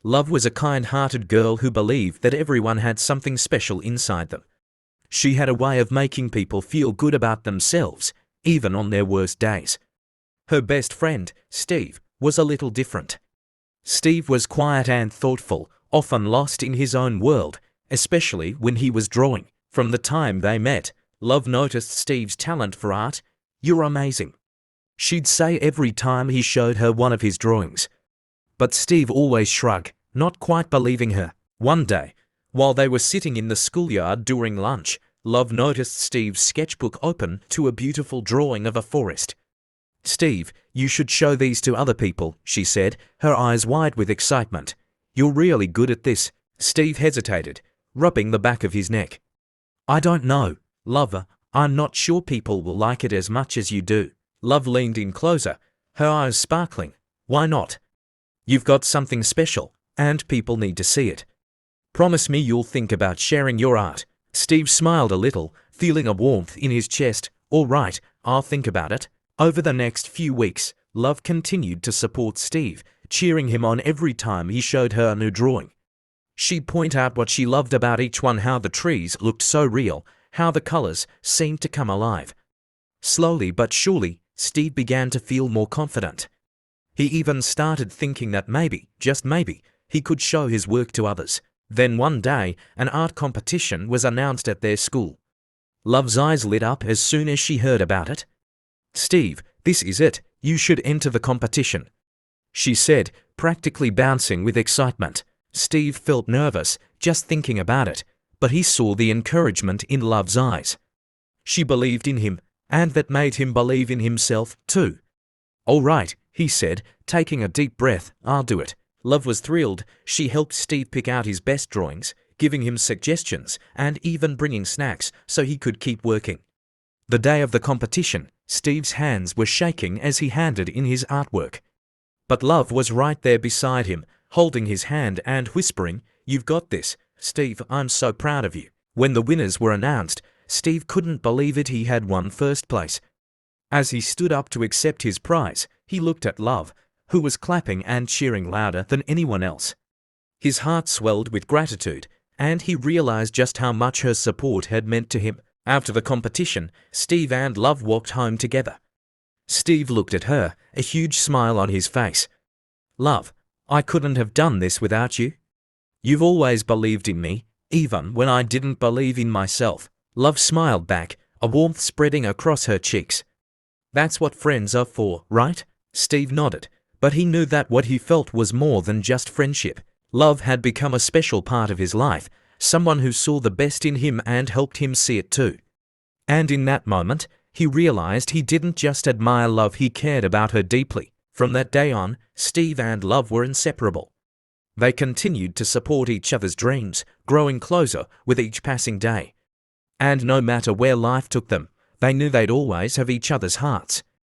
Love was a kind-hearted girl who believed that everyone had something special inside them. She had a way of making people feel good about themselves, even on their worst days. Her best friend, Steve, was a little different. Steve was quiet and thoughtful, often lost in his own world, especially when he was drawing. From the time they met, Love noticed Steve's talent for art. "You're amazing," she'd say every time he showed her one of his drawings. But Steve always shrugged, not quite believing her. One day, while they were sitting in the schoolyard during lunch, Love noticed Steve's sketchbook open to a beautiful drawing of a forest. "Steve, you should show these to other people," she said, her eyes wide with excitement. "You're really good at this." Steve hesitated, rubbing the back of his neck. "I don't know, Love. I'm not sure people will like it as much as you do." Love leaned in closer, her eyes sparkling. "Why not? You've got something special, and people need to see it. Promise me you'll think about sharing your art." Steve smiled a little, feeling a warmth in his chest. "All right, I'll think about it." Over the next few weeks, Love continued to support Steve, cheering him on every time he showed her a new drawing. She'd point out what she loved about each one, how the trees looked so real, how the colors seemed to come alive. Slowly but surely, Steve began to feel more confident. He even started thinking that maybe, just maybe, he could show his work to others. Then one day, an art competition was announced at their school. Love's eyes lit up as soon as she heard about it. "Steve, this is it. You should enter the competition," she said, practically bouncing with excitement. Steve felt nervous just thinking about it, but he saw the encouragement in Love's eyes. She believed in him, and that made him believe in himself too. "All right," he said, taking a deep breath, "I'll do it." Love was thrilled. She helped Steve pick out his best drawings, giving him suggestions and even bringing snacks so he could keep working. The day of the competition, Steve's hands were shaking as he handed in his artwork. But Love was right there beside him, holding his hand and whispering, "You've got this, Steve, I'm so proud of you." When the winners were announced, Steve couldn't believe it. He had won first place. As he stood up to accept his prize, he looked at Love, who was clapping and cheering louder than anyone else. His heart swelled with gratitude, and he realized just how much her support had meant to him. After the competition, Steve and Love walked home together. Steve looked at her, a huge smile on his face. "Love, I couldn't have done this without you. You've always believed in me, even when I didn't believe in myself." Love smiled back, a warmth spreading across her cheeks. "That's what friends are for, right?" Steve nodded, but he knew that what he felt was more than just friendship. Love had become a special part of his life, someone who saw the best in him and helped him see it too. And in that moment, he realized he didn't just admire Love, he cared about her deeply. From that day on, Steve and Love were inseparable. They continued to support each other's dreams, growing closer with each passing day. And no matter where life took them, they knew they'd always have each other's hearts.